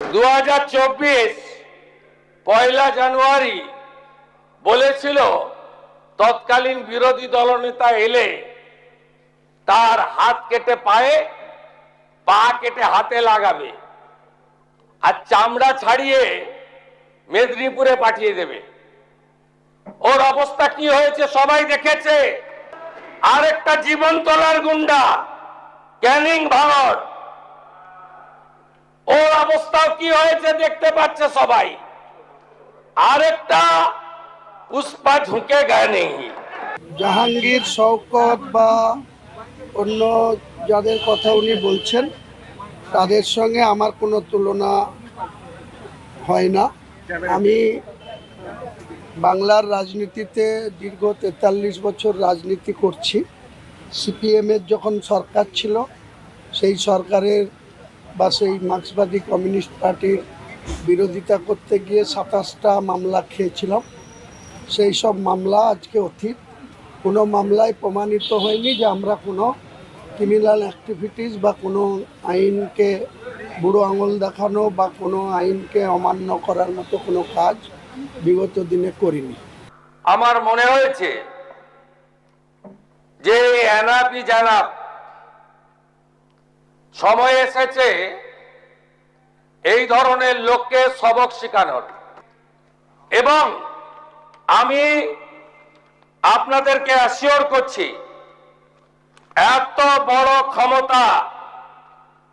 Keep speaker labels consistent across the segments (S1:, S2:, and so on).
S1: 2024 পয়লা জানুয়ারি বলেছিল তৎকালীন বিরোধী দলনেতা এলে তার হাত কেটে পায়ে, পা কেটে হাতে লাগাবে আর চামড়া ছাড়িয়ে মেদিনীপুরে পাঠিয়ে দেবে। ওর অবস্থা কি হয়েছে সবাই দেখেছে। আরেকটা জীবন তোলার গুন্ডা ক্যানিং ভারত, ওর অবস্থাও কি হয়েছে দেখতে পাচ্ছে সবাই। আরেকটা পুষ্পা ঝুঁকে গায়ে নেই।
S2: জাহাঙ্গীর, শওকত বা অন্য যাদের কথা উনি বলছেন তাদের সঙ্গে আমার কোনো তুলনা হয় না। আমি বাংলার রাজনীতিতে দীর্ঘ 43 বছর রাজনীতি করছি। সিপিএমের যখন সরকার ছিল সেই সরকারের বা সেই মার্ক্সবাদী কমিউনিস্ট পার্টির বিরোধিতা করতে গিয়ে 27টা মামলা খেয়েছিলাম। সেই সব মামলা আজকে অতীত। কোনো মামলায় প্রমাণিত হয়নি যে আমরা কোনো ক্রিমিনাল অ্যাক্টিভিটিস বা কোনো আইনকে বুড়ো আঙুল দেখানো বা কোনো আইনকে অমান্য করার মতো কোনো কাজ বিগত দিনে করিনি।
S1: আমার মনে হয়েছে যে এনাফি জানাব, সময় এসেছে এই ধরনের লোককে সবক শেখানোর। এবং আমি আপনাদেরকে অ্যাসিওর করছি, এত বড় ক্ষমতা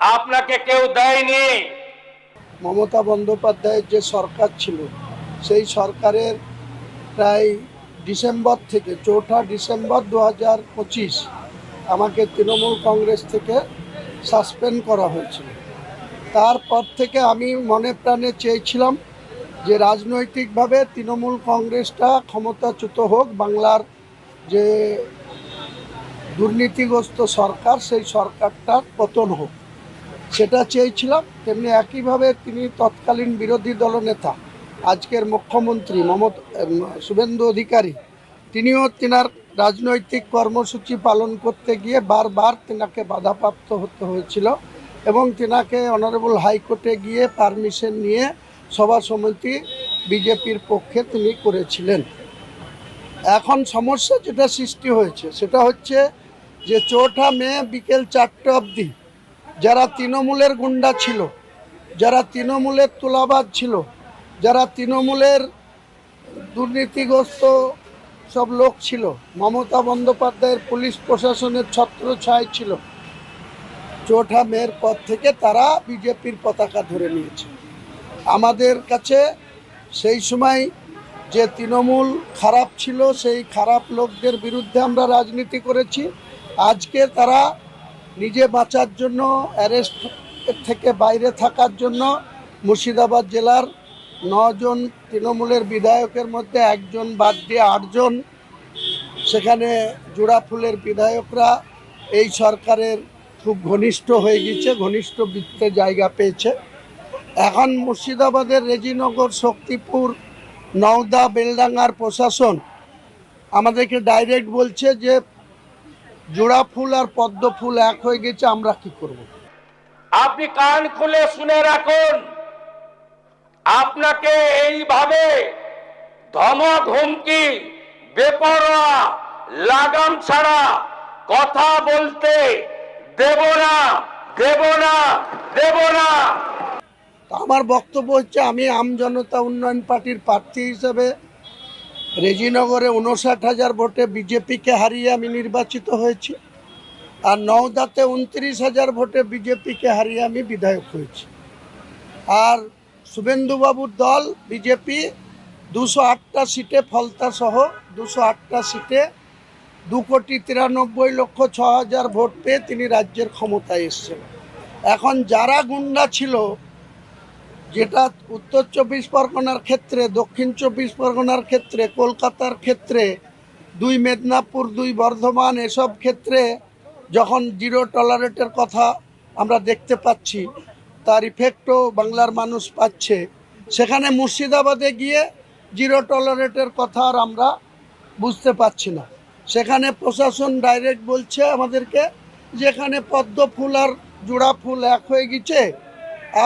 S1: আপনাকে কেউ দেয়নি।
S2: মমতা বন্দ্যোপাধ্যায়ের যে সরকার ছিল সেই সরকারের প্রায় ডিসেম্বর থেকে 4ঠা ডিসেম্বর 2025 আমাকে তৃণমূল কংগ্রেস থেকে সাসপেন্ড করা হয়েছিল। তারপর থেকে আমি মনে প্রাণে চেয়েছিলাম যে রাজনৈতিকভাবে তৃণমূল কংগ্রেসটা ক্ষমতাচ্যুত হোক, বাংলার যে দুর্নীতিগ্রস্ত সরকার সেই সরকারটার পতন হোক, সেটা চেয়েছিলাম। তেমনি একইভাবে তিনি তৎকালীন বিরোধী দলনেতা আজকের মুখ্যমন্ত্রী শুভেন্দু অধিকারী, তিনিও তেনার রাজনৈতিক কর্মসূচি পালন করতে গিয়ে বারবার তেনাকে বাধাপ্রাপ্ত হতে হয়েছিল এবং তেনাকে অনারেবল হাইকোর্টে গিয়ে পারমিশন নিয়ে সভা সমিতি বিজেপির পক্ষে তিনি করেছিলেন। এখন সমস্যা যেটা সৃষ্টি হয়েছে সেটা হচ্ছে যে 4ঠা মে বিকেল 4টে অবধি যারা তৃণমূলের গুন্ডা ছিল, যারা তৃণমূলের তোলাবাজ ছিল, যারা তৃণমূলের দুর্নীতিগ্রস্ত সব লোক ছিল, মমতা বন্দ্যোপাধ্যায়ের পুলিশ প্রশাসনের ছত্রছায়ায় ছিল, 4ঠা মের পর থেকে তারা বিজেপির পতাকা ধরে নিয়েছে। আমাদের কাছে সেই সময় যে তৃণমূল খারাপ ছিল সেই খারাপ লোকদের বিরুদ্ধে আমরা রাজনীতি করেছি। আজকে তারা নিজে বাঁচার জন্য, অ্যারেস্ট থেকে বাইরে থাকার জন্য মুর্শিদাবাদ জেলার 9 জন তৃণমূলের বিধায়কের মধ্যে 1 জন বাদ দিয়ে 8 জন, সেখানে জোড়াফুলের বিধায়করা এই সরকারের খুব ঘনিষ্ঠ হয়ে গেছে, ঘনিষ্ঠ বৃত্তে জায়গা পেয়েছে। এখন মুর্শিদাবাদের রেজিনগর, শক্তিপুর, নওদা, বেলডাঙ্গার প্রশাসন আমাদেরকে ডাইরেক্ট বলছে যে জোড়া ফুল আর পদ্ম ফুল এক হয়ে গেছে, আমরা কি করব।
S1: আপনি কান খুলে শুনে রাখুন, আপনাকে এইভাবে ধমক, হুমকি, বেপরোয়া, লাগাম ছাড়া কথা বলতে দেব না, দেব না, দেব না।
S2: আমার বক্তব্য হচ্ছে, আমি আমজনতা উন্নয়ন পার্টির প্রার্থী হিসেবে রেজিনগরে 59,000 ভোটে বিজেপিকে হারিয়ে আমি নির্বাচিত হয়েছি, আর নওদাতে 29,000 ভোটে বিজেপিকে হারিয়ে আমি বিধায়ক হয়েছি। আর শুভেন্দুবাবুর দল বিজেপি 208টা সিটে, ফলতা সহ 208টা সিটে 2,93,06,000 ভোট পেয়ে তিনি রাজ্যের ক্ষমতায় এসছেন। এখন যারা গুন্ডা ছিল, যেটা উত্তর 24 পরগনার ক্ষেত্রে, দক্ষিণ 24 পরগনার ক্ষেত্রে, কলকাতার ক্ষেত্রে, 2 মেদিনীপুর, 2 বর্ধমান, এসব ক্ষেত্রে যখন জিরো টলারেটের কথা আমরা দেখতে পাচ্ছি, তার ইফেক্টও বাংলার মানুষ পাচ্ছে, সেখানে মুর্শিদাবাদে গিয়ে জিরো টলারেটের কথা আর আমরা বুঝতে পারছি না। সেখানে প্রশাসন ডাইরেক্ট বলছে আমাদেরকে যেখানে পদ্ম ফুল আর জোড়া ফুল এক হয়ে গেছে,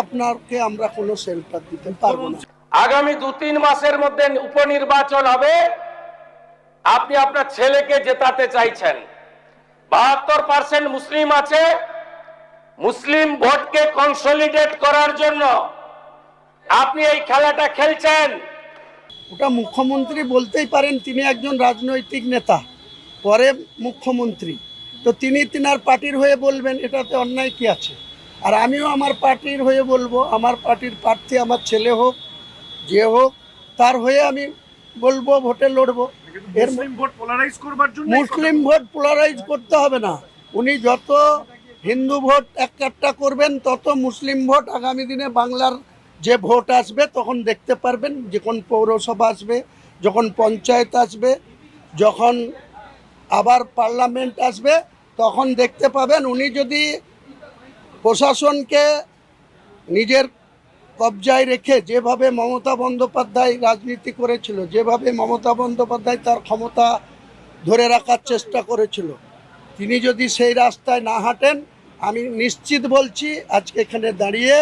S2: আপনাকে আমরা কোনো শেল্টার দিতে পারবো না।
S1: আগামী 2-3 মাসের মধ্যে উপনির্বাচন হবে, আপনি আপনার ছেলেকে জেতাতে চাইছেন। 72% মুসলিম আছে, মুসলিম ভোটকে কনসলিডেট করার জন্য আপনি এই খেলাটা খেলছেন।
S2: ওটা মুখ্যমন্ত্রী বলতেই পারেন, তিনি একজন রাজনৈতিক নেতা, পরে মুখ্যমন্ত্রী, তো তিনি তিনার পার্টির হয়ে বলবেন, এটাতে অন্যায় কি আছে? আর আমিও আমার পার্টির হয়ে বলবো, আমার পার্টির প্রার্থী আমার ছেলে হোক, যে হোক, তার হয়ে আমি বলবো, ভোটে লড়বো। এর
S3: মুসলিম ভোট পোলারাইজ করবার জন্য
S2: মুসলিম ভোট পোলারাইজ করতে হবে না, উনি যত হিন্দু ভোট একটা করবেন তত মুসলিম ভোট আগামী দিনে বাংলার যে ভোট আসবে তখন দেখতে পারবেন, যখন পৌরসভা আসবে, যখন পঞ্চায়েত আসবে, যখন আবার পার্লামেন্ট আসবে, তখন দেখতে পাবেন উনি যদি প্রশাসনকে নিজের কবজায় রেখে যেভাবে মমতা বন্দ্যোপাধ্যায় রাজনীতি করেছিল, যেভাবে মমতা বন্দ্যোপাধ্যায় তার ক্ষমতা ধরে রাখার চেষ্টা করেছিল, তিনি যদি সেই রাস্তায় না হাঁটেন, আমি নিশ্চিত বলছি আজকে এখানে দাঁড়িয়ে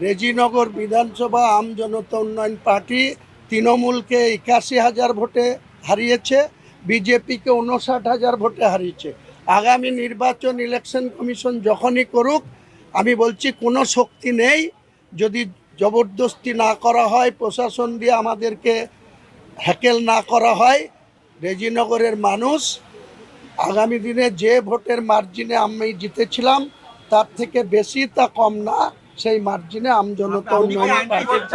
S2: রেজিনগর বিধানসভা আম জনতা উন্নয়ন পার্টি তৃণমূলকে 81,000 ভোটে হারিয়েছে, বিজেপিকে 59,000 ভোটে হারিয়েছে। আগামী নির্বাচন ইলেকশন কমিশন যখনই করুক, আমি বলছি কোনো শক্তি নেই, যদি জবরদস্তি না করা হয়, প্রশাসন দিয়ে আমাদেরকে হ্যাকেল না করা হয়, রেজিনগরের মানুষ আগামী দিনে যে ভোটের মার্জিনে আমি জিতেছিলাম তার থেকে বেশি তা কম না, সেই মার্জিনে আমজনতা উন্নয়ন পার্টির